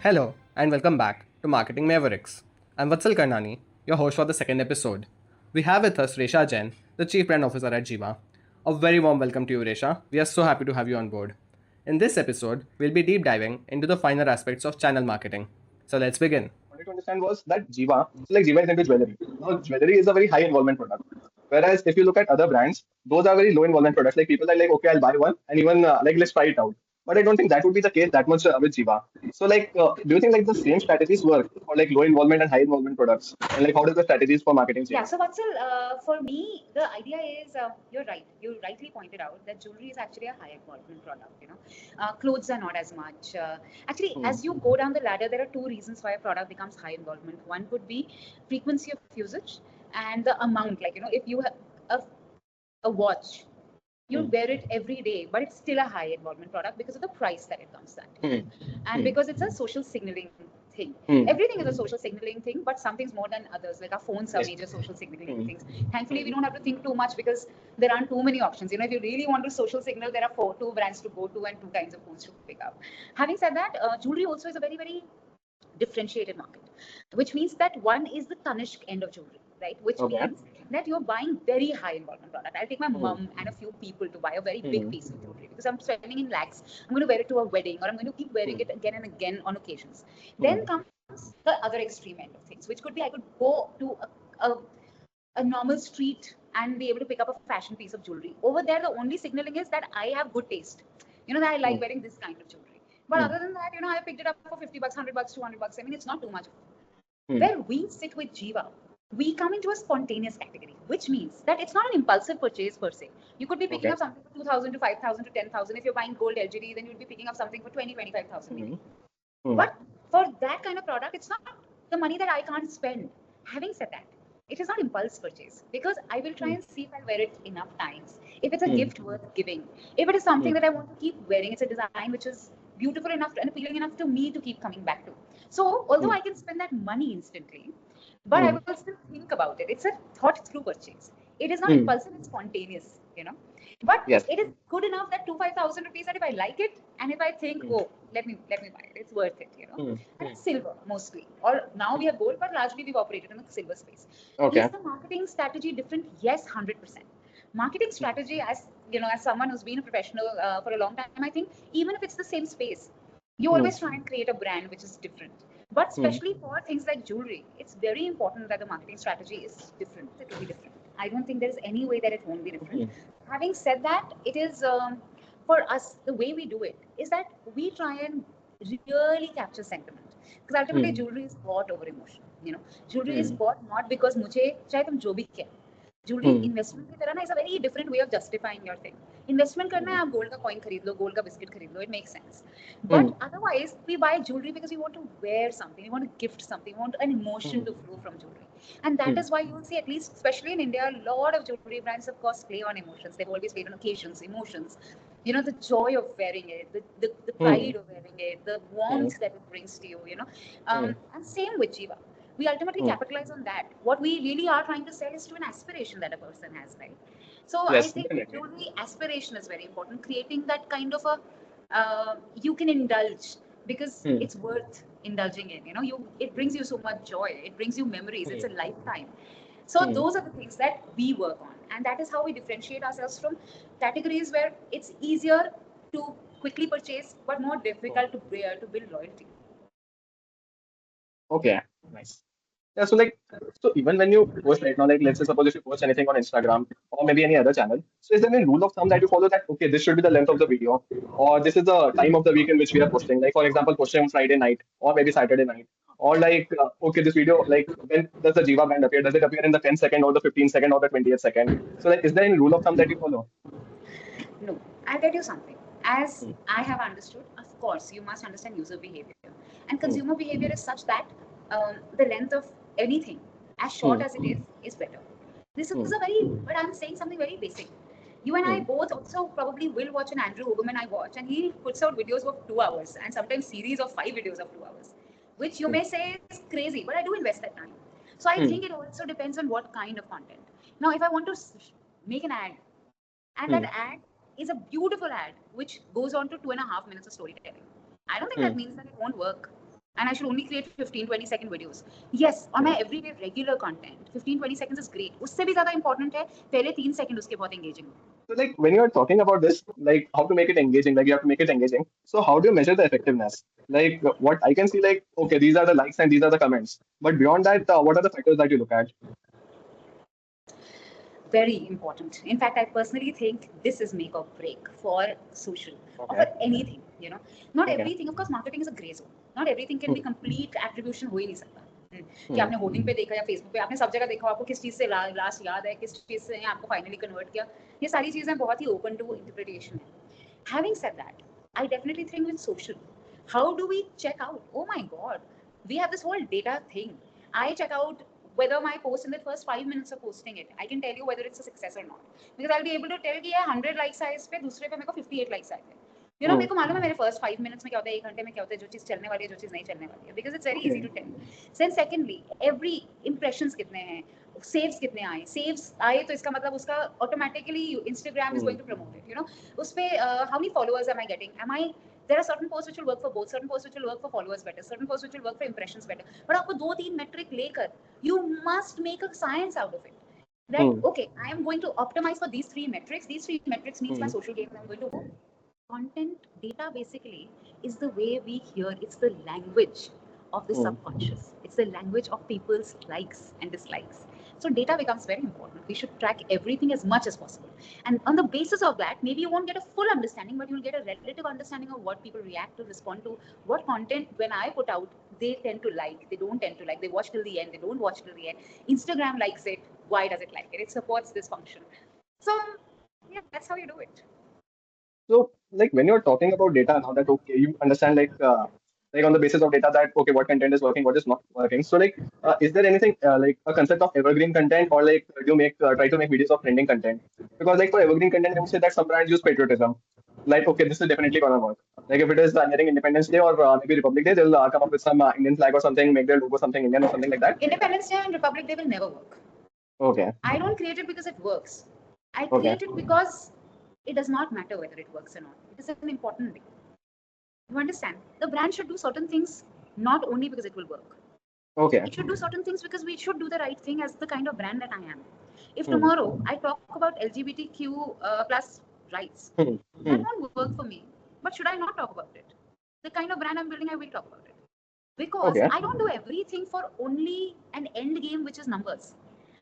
Hello, and welcome back to Marketing Mavericks. I'm Vatsal Karnani, your host for the second episode. We have with us Resha Jain, the Chief Brand Officer at GIVA. A very warm welcome to you, Resha. We are so happy to have you on board. In this episode, we'll be deep diving into the finer aspects of channel marketing. So let's begin. Wanted to understand was that Jiva, so like Jiva is into jewelry. Now, jewelry is a very high involvement product. Whereas if you look at other brands, those are very low involvement products. Like people are like, okay, I'll buy one and even like let's try it out. But I don't think that would be the case that much with Jiva. So do you think like the same strategies work for like low involvement and high involvement products? And like how does the strategies for marketing Yeah, change? so Vatsal, for me, the idea is you're right. You rightly pointed out that jewelry is actually a high involvement product. Clothes are not as much. Actually, Hmm. as you go down the ladder, there are two reasons why a product becomes high involvement. One could be frequency of usage and the amount. If you have a watch, you Hmm. wear it every day, but it's still a high involvement product because of the price that it comes at. Hmm. And Hmm. because it's a social signaling thing. Hmm. Everything is a social signaling thing, but some things more than others. Like our phones are Yes. major social signaling Hmm. things. Thankfully, we Hmm. don't have to think too much because there aren't too many options. If you really want to social signal, there are two brands to go to and two kinds of phones to pick up. Having said that, jewelry also is a very, very differentiated market, which means that one is the Tanishq end of jewelry, right? Which Okay. means that you're buying very high involvement product. I'll take my Hmm. mum and a few people to buy a very big Hmm. piece of jewelry because I'm spending in lakhs. I'm going to wear it to a wedding or I'm going to keep wearing Hmm. it again and again on occasions. Then Hmm. comes the other extreme end of things, which could be I could go to a normal street and be able to pick up a fashion piece of jewelry. Over there, the only signaling is that I have good taste. That I Hmm. like wearing this kind of jewelry. But Hmm. other than that, I picked it up for 50 bucks, 100 bucks, 200 bucks. I mean, it's not too much. Hmm. Where we sit with Jiva, we come into a spontaneous category, which means that it's not an impulsive purchase per se. You could be picking Okay. up something for 2,000 to 5,000 to 10,000. If you're buying gold LGD, then you'd be picking up something for 20, 25,000 Hmm. maybe. Hmm. But for that kind of product, it's not the money that I can't spend. Having said that, it is not impulse purchase because I will try Hmm. and see if I wear it enough times. If it's a Hmm. gift worth giving, if it is Hmm. something that I want to keep wearing, it's a design which is beautiful enough and appealing enough to me to keep coming back to. So, although Hmm. I can spend that money instantly, but I Hmm. will still think about it. It's a thought through purchase. It is not Hmm. impulsive, it's spontaneous. But Yes. it is good enough that 5,000 rupees that if I like it and if I think, Hmm. oh, let me buy it, it's worth it. Hmm. And Hmm. it's silver mostly. Or now we have gold, but largely we've operated in the silver space. Is Okay. the marketing strategy different? Yes, 100%. Marketing strategy, as someone who's been a professional for a long time, I think even if it's the same space, you Hmm. always try and create a brand which is different. But Hmm. especially for things like jewelry, it's very important that the marketing strategy is different. It will be different. I don't think there's any way that it won't be different. Hmm. Having said that, it is for us the way we do it is that we try and really capture sentiment because ultimately Hmm. jewelry is bought over emotion. Jewelry is Hmm. bought not because मुझे चाहे तुम जो भी क्या jewellery Hmm. Investment की तरह ना is a very different way of justifying your thing investment करना Hmm. है आप गोल्ड का कॉइन खरीद लो गोल्ड का बिस्किट खरीद लो it makes sense Hmm. But otherwise we buy jewelry because we want to wear something, we want to gift something, we want an emotion Hmm. to flow from jewelry. And that Hmm. is why you'll see, at least especially in India, a lot of jewelry brands of course play on emotions. They've always played on occasions, emotions, the joy of wearing it, the Hmm. pride of wearing it, the Hmm. warmth that it brings to you. Hmm. And same with Jiva, we ultimately Hmm. capitalize on that. What we really are trying to sell is to an aspiration that a person has, right? So I Yes, think definitely. jewelry aspiration is very important, creating that kind of a you can indulge because Hmm. it's worth indulging in. It brings you so much joy, it brings you memories, Hmm. it's a lifetime. So Hmm. those are the things that we work on, and that is how we differentiate ourselves from categories where it's easier to quickly purchase but more Hmm. difficult to build loyalty. Okay. Nice. Yeah, so even when you post right now, like let's say suppose if you post anything on Instagram or maybe any other channel, so is there any rule of thumb that you follow that okay, this should be the length of the video, or this is the time of the week in which we are posting? Like for example, posting on Friday night or maybe Saturday night, or okay, this video like when does the Jiva band appear? Does it appear in the 10-second or the 15-second or the 20th second? So like, is there any rule of thumb that you follow? No, I'll tell you something. As Hmm. I have understood, of course, you must understand user behavior. And Hmm. consumer behavior is such that the length of anything, as short Hmm. as it is better. This Hmm. is but I'm saying something very basic. You and I Hmm. both also probably will watch an Andrew Huberman I watch, and he puts out videos of 2 hours and sometimes series of 5 videos of 2 hours, which you Hmm. may say is crazy, but I do invest that time. So I Hmm. think it also depends on what kind of content. Now, if I want to make an ad, and that Hmm. ad is a beautiful ad which goes on to 2.5 minutes of storytelling, I don't think that Hmm. means that it won't work. and I should only create 15-20 second videos. Yes, on my everyday regular content 15-20 seconds is great. उससे भी ज़्यादा important है पहले 3 second उसके बहुत engaging हो. So like when you're talking about this, like how to make it engaging, like you have to make it engaging. So how do you measure the effectiveness? Like what I can see, like okay, these are the likes and these are the comments. But beyond that, what are the factors that you look at? Very important. In fact, I personally think this is make or break for social or for Okay. anything. Not Okay. everything. Of course, marketing is a gray zone. Not everything can be complete attribution हो ही नहीं सकता. कि आपने hoarding पे देखा या Facebook पे आपने सब जगह देखा, आपको किस चीज से लास्ट याद है, किस चीज से आपको फाइनली कन्वर्ट किया, ये सारी चीजें बहुत ही ओपन टू इंटरप्रिटेशन है. Having said that, I definitely think with social, how do we check out? Oh my God, we have this whole data thing. I check out whether my post in the first 5 minutes of posting it, I can tell you whether it's a success or not. Because I'll be able to tell कि ये 100 likes आए इस पे, दूसरे पे मेरे को 58 likes आए थे. मेरे को मालूम है मेरे फर्स्ट 5 minutes में क्या होता है, 1 घंटे में क्या होता है, जो चीज चलने वाली है, जो चीज नहीं चलने वाली है. Because it's very easy to tell. Then secondly, every impressions कितने हैं, saves कितने आए, saves आए तो इसका मतलब उसका automatically Instagram is going to promote it. उस पे how many followers am I getting? There are certain posts which will work for both, certain posts which will work for followers better, certain posts which will work for impressions better. But आपको 2-3 metric लेकर, you must make a science out of it. That okay, I am going to optimize for these 3 metrics. These 3 metrics means my social game I'm going to go. Content data basically is the way we hear. It's the language of the subconscious. It's the language of people's likes and dislikes. So data becomes very important. We should track everything as much as possible. And on the basis of that, maybe you won't get a full understanding, but you'll get a relative understanding of what people react to, respond to, what content when I put out, they tend to like, they don't tend to like, they watch till the end, they don't watch till the end. Instagram likes it. Why does it like it? It supports this function. So yeah, that's how you do it. So like when you're talking about data now that okay, you understand like on the basis of data that okay, what content is working, what is not working. So like is there anything like a concept of evergreen content or like do you make try to make videos of trending content? Because like for evergreen content, I would say that some brands use patriotism. Like okay, this is definitely gonna work. Like if it is nearing Independence Day or maybe Republic Day, they'll come up with some Indian flag or something, make their logo something Indian or something like that. Independence Day and Republic Day will never work. Okay. I don't create it because it works. I Okay. create it because it does not matter whether it works or not. It is an important thing. You understand? The brand should do certain things not only because it will work. Okay. It should do certain things because we should do the right thing as the kind of brand that I am. If tomorrow I talk about LGBTQ plus rights, that won't work for me. But should I not talk about it? The kind of brand I'm building, I will talk about it. Because Okay. I don't do everything for only an end game, which is numbers.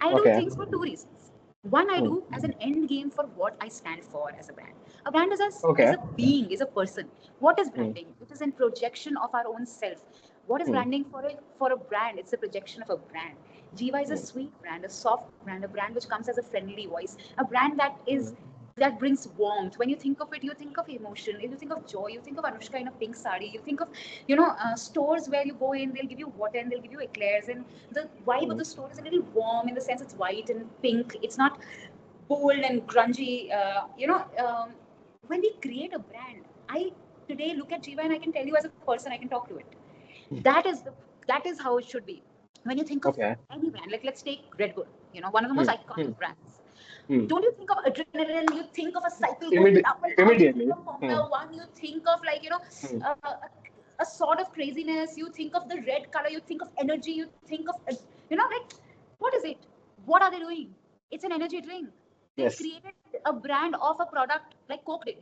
I do Okay. things for 2 reasons. One, I do as an end game for what I stand for as a brand. A brand is as a being, is a person. What is branding? It is a projection of our own self. What is branding for a brand? It's a projection of a brand. Jiva is a sweet brand, a soft brand, a brand which comes as a friendly voice, a brand that brings warmth. When you think of it, you think of emotion. If you think of joy, you think of Anushka in a pink sari. You think of, stores where you go in, they'll give you water and they'll give you eclairs. And the vibe of the store is a little warm in the sense it's white and pink. It's not bold and grungy. When we create a brand, I today look at Jiva and I can tell you as a person, I can talk to it. That is how it should be. When you think of any brand, like let's take Red Bull, one of the most iconic brands. Don't you think of adrenaline? You think of a cycle going up and down. Immediately. You think of Formula One. You think of a sort of craziness. You think of the red color. You think of energy. You think of what is it? What are they doing? It's an energy drink. They created a brand of a product like Coke did.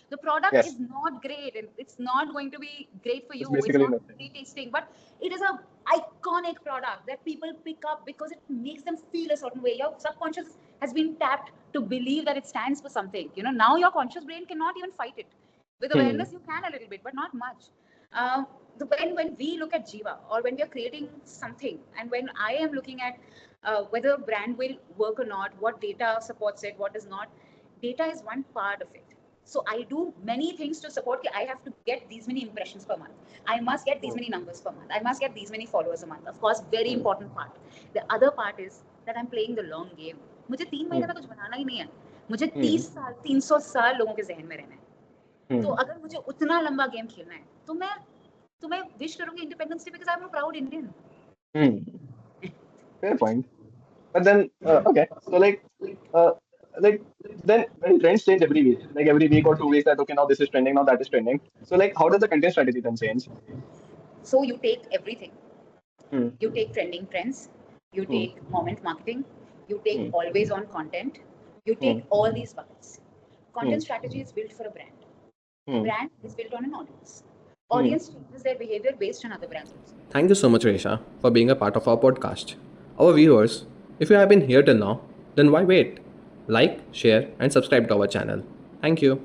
The product is not great and it's not going to be great for you. It's not very tasting, but it is a iconic product that people pick up because it makes them feel a certain way. Your subconscious has been tapped to believe that it stands for something. Now your conscious brain cannot even fight it. With awareness, you can a little bit, but not much. When we look at Jiva or when we are creating something, and when I am looking at whether a brand will work or not, what data supports it, what does not, data is one part of it. So I do many things to support. I have to get these many impressions per month. I must get these many numbers per month. I must get these many followers a month. Of course, very important part. The other part is that I'm playing the long game. मुझे 3 महीने में कुछ बनाना ही नहीं है. मुझे 30 साल 300 साल लोगों के जहन में रहना है. तो अगर मुझे उतना लंबा गेम खेलना है तो मैं विश करूंगी independence day because I'm a proud Indian. Fair point. But then, okay, so like then when trends change every week, like every week or 2 weeks, that okay, now this is trending, now that is trending. So like, how does the content strategy then change? So you take everything. Hmm. You take trending trends, you take moment marketing, you take always on content, you take all these buckets. Content strategy is built for a brand. Brand is built on an audience. Audience changes their behavior based on other brands also. Thank you so much, Resha, for being a part of our podcast. Our viewers, if you have been here till now, then why wait? Like, share, and subscribe to our channel. Thank you.